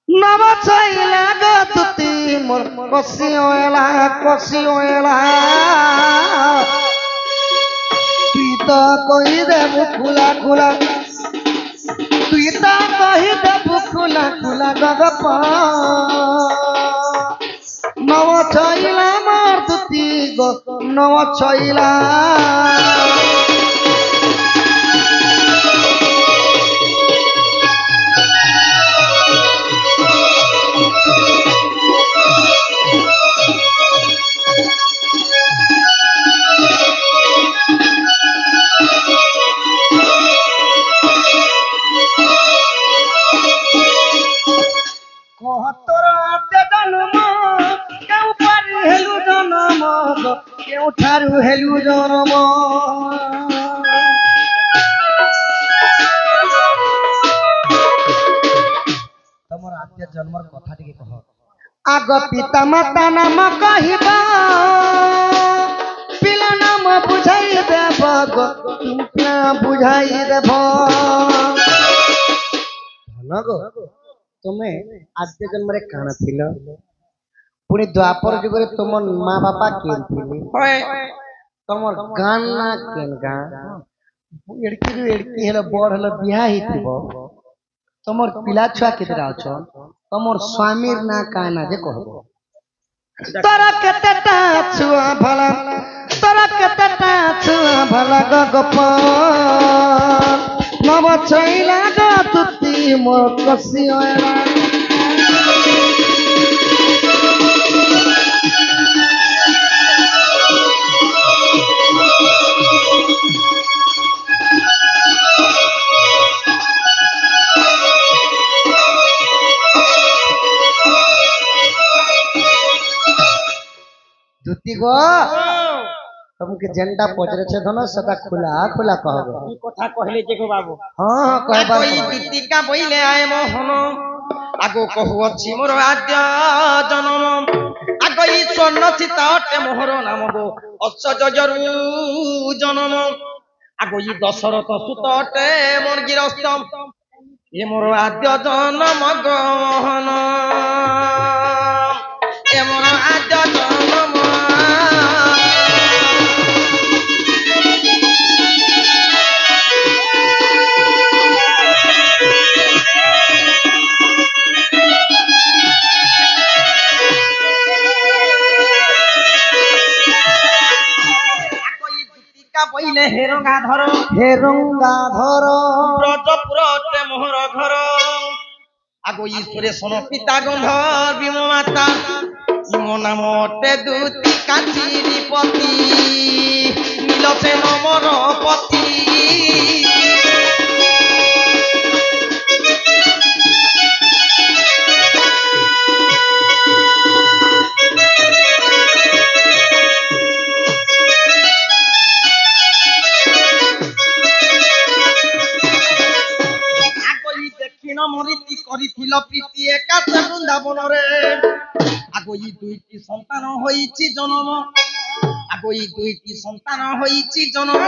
নব ছইলা গতুতি মোর কষিওলা কষিওলা তুই তো কই দেবু খোলা খোলা তুই তো কই দেবু খোলা খোলা গগপ নব ছইলা মোর দুতি গো নব ছইলা কেউঠাରୁ হেলু জনম ତମର ଆଦ୍ୟ ଜନ୍ମର କଥା ଟିକେ କହ ଆଗ ପିତା ମାତା ନାମ କହିବ ପିଲା ନାମ ବୁଝାଇ ଦେବ ପିଲା ବୁଝାଇ ଦେବ ଭଲ ଗো ତୁମେ ଆଦ୍ୟ ଜନ୍ମରେ କାଣ ଥିଲ पुणी द्वापर जुगे तुम माँ बापा केन थिले तुमर गान ना केन गान एड़की जो एड़की हेलो बड़ हेलो बियाह हिथिबो तुमर पिला छुआ केतरा अछो तुमर स्वामीर ना काना जे कहबो तोरा केतेटा छुआ भला तोरा केतेटा छुआ भला गगपान नव छैला गतुती मोर कसियोला दुती गो तुमके जेंडा पचरे छे धनो सदा खुला खुला कहबो ई कथा कहले जे गो बाबू हां हां कहबा कोई दुती का बोइले आए मोहन आगो कहू अछि मोर आद्य जन्म आगो ई स्वर्ण चिताटे मोहर नाम गो अक्षजजरु जन्म आगो ई दशरथ सुतटे मोर गिरस्त ए मोर आद्य जन्म गो मोहन ए मोर आद्य जन्म বইলে হেরঙ্গা ধর ব্রজপুরতে মোহর ঘর আগো ঈশ্বরে শোন পিতা গন্ধ বিম মাতা ইম নামতে দুতি কাচিরিপতি নীলসে নমর পতি মরিতি করিছিল প্রীতি একাশে বৃন্দাবনরে আগো ই দুইটি সন্তান হইছি জন্ম আগো ই দুইটি সন্তান হইছি জন্ম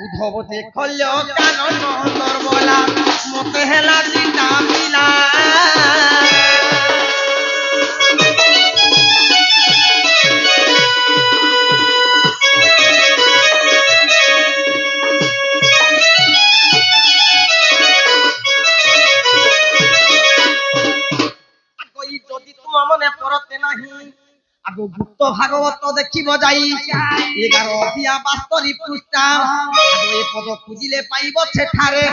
উদ্ধব দেখল কানন নরবলা মতে হেলা সীতা মিলা মনে পড়তে নাহি আগো গুপ্ত ভাগবত দেখিব যাই 11 অধিয়া 72 পৃষ্ঠা আগো এ পদ খুঁজিলে পাইব সেঠারে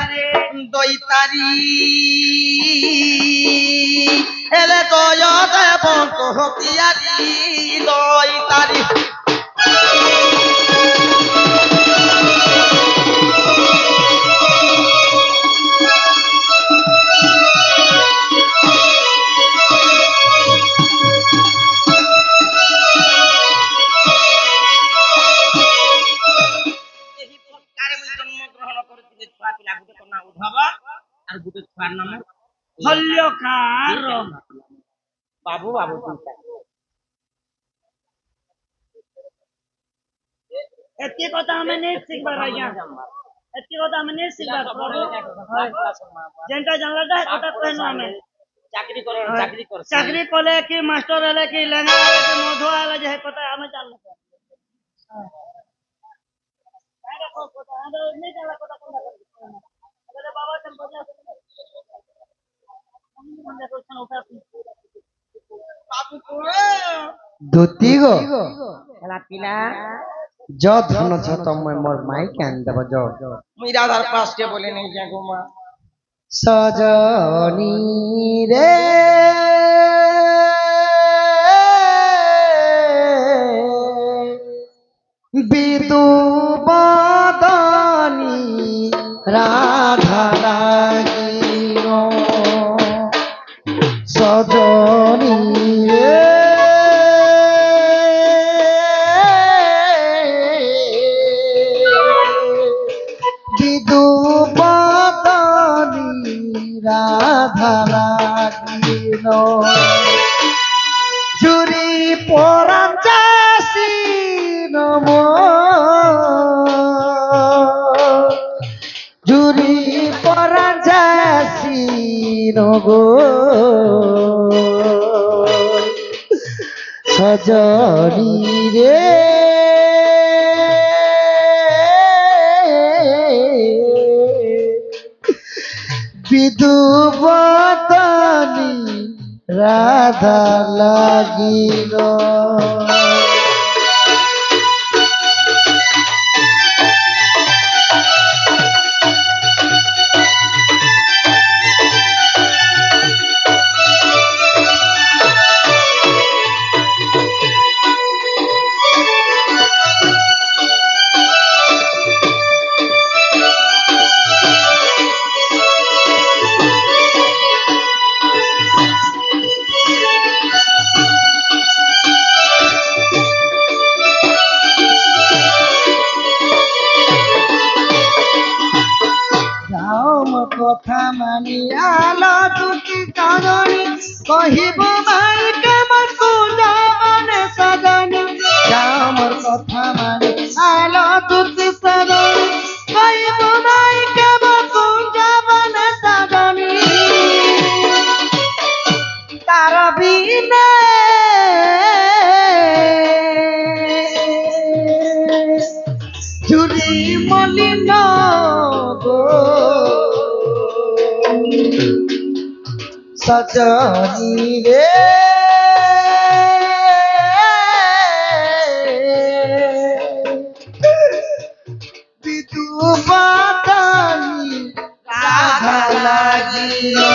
দইতারি এলে জয় দেব কহতিয়ারি দইতারি আর গুটে ছুয়ার নাম হল্যকার বাবু বাবু এতে কথা আমি নেই শিখবার আইয়া এতে কথা আমি নেই শিখবার যেটা জানলাটা কথা কইনো আমি চাকরি করে চাকরি করলে কি মাস্টার এলে কি লেঙ্গা এলে কি মধু এলে যে কথা আমি জানবো ধুতি গো পিলা ज धन छ त मोर माई कैन देब ज मुई राधार पास के बोले नहीं जागो मा सजनी रे बिदु बदनी राधा रागिनो सजनी रे बिदु बदनी राधा रागिनो चुरी परा चासी नमो चुरी परा चासी नगो सजनी रे बिदु बदनी राधा लागिलो কথা মানি আলো দুটি কারণী কহিব ভাই কেমন কুঞ্জবনে সজনী আমার কথা মানি আলো দুটি কারণী কহিব ভাই কেমন কুঞ্জবনে সজনী তার বিনে চুরি মলিন গো सजनी रे बिदु बदनी राधा लागिलो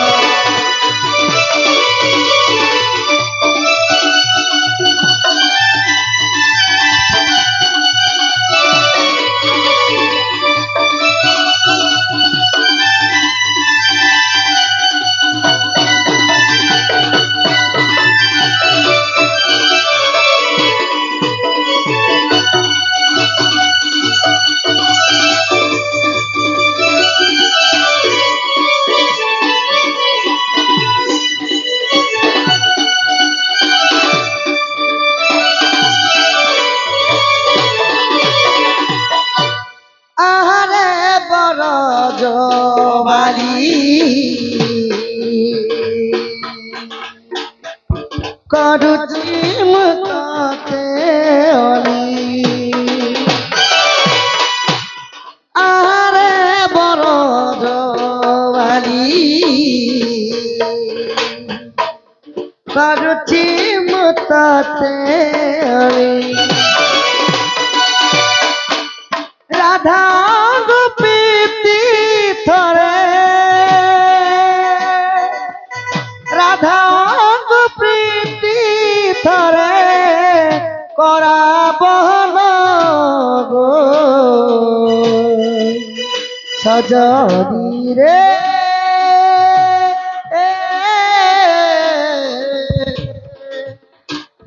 करुची मुते अली आरे बरो जवाली करुची मुते अली राधा गोपी थरे राधा गोपी थरे करा बहन गो सजनी रे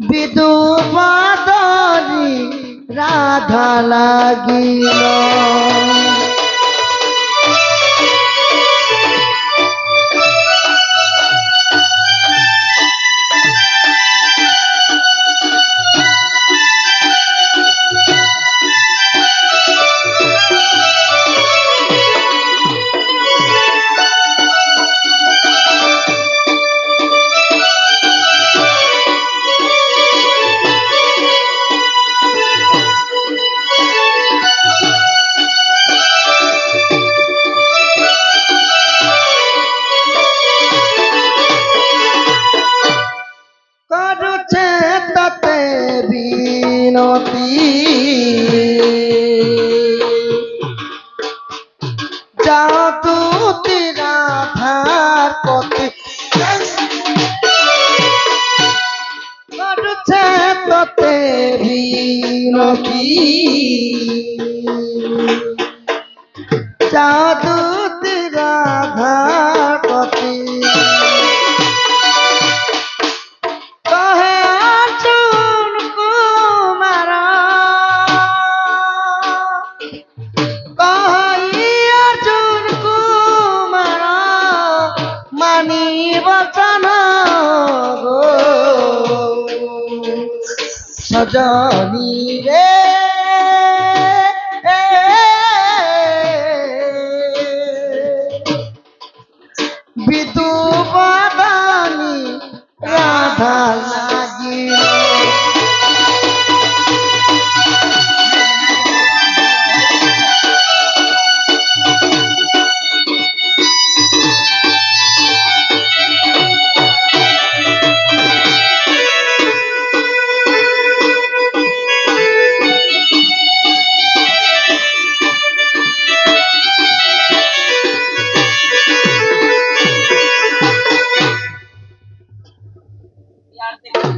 बिदु बदनी राधा लागिलो কি জাদুতি রাধা কতি কহে অর্জুন কুমার কহি অর্জুন কুমার মানি বচন গো সজনী রে বিদু বদনী রাধা লাগিল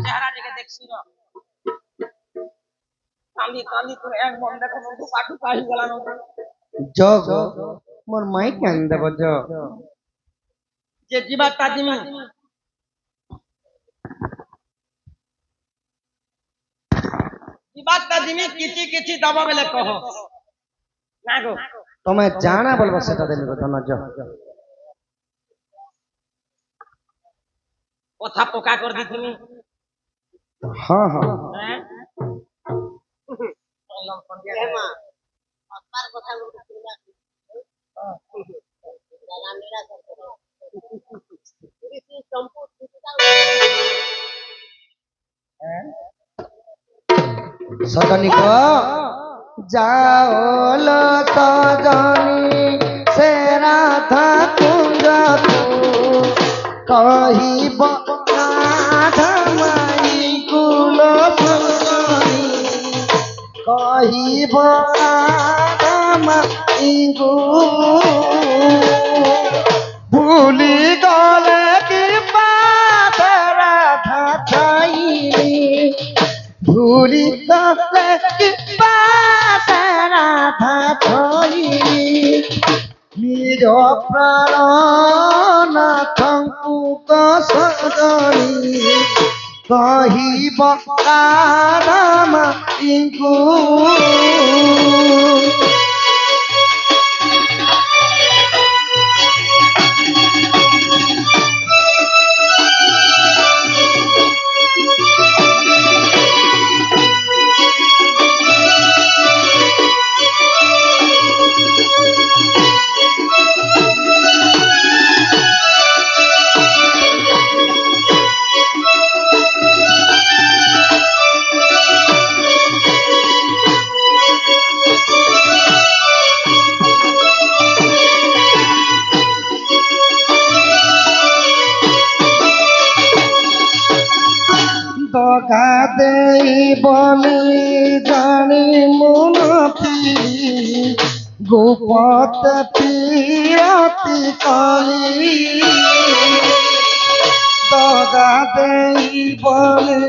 চেহারা দিকে দেখছি না কালি কালি করে এক মন দেখো নদু পাটু পাহি গলা নদু জগ মোর মাই কেন দেব যে জীবাত্মা জিমি জীবাত্মা জিমি কিছু কিছু দব বেলে কহ না গো তুমি জানা বলবো সেটা দেবে ধন্য কথা পোকা করে দি তুমি হ্যাঁ হ্যাঁ হ্যাঁ সজনী গো যাও লো সজনী সে রাধা কুঞ্জ কহিব রাধা মাই কুল সজনী কহিব রাধা মাই ভুলি গলে কি পাত রাধা চাইনি ভুলি গলে কি পাত রাধা চাইনি নিজ প্রাণ নাথଙ୍କୁ সজনী কহিব রাধা মাইଙ୍କୁ দগা দেই বলি জানি মুনতি গোপত পিরতি কলি দগা দেই বলি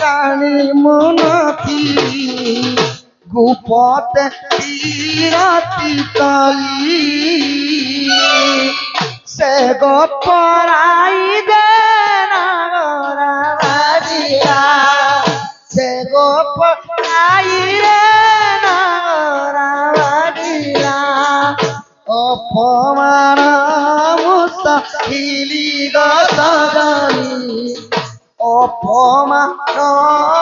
জানি মুনতি গোপত পিরতি কলি সে গোপরাই দে se gopaire naradila opomana musta hiliga sagani opomana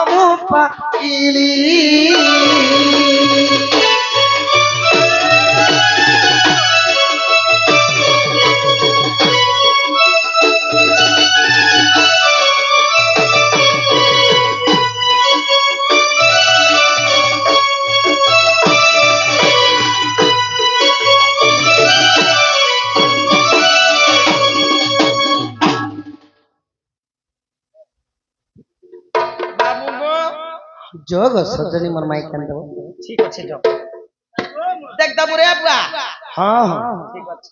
mupa ili যোগ সজনী মোর মাইক কেন দেব ঠিক আছে যাও দেখ দাবু রে বুয়া হ্যাঁ হ্যাঁ ঠিক আছে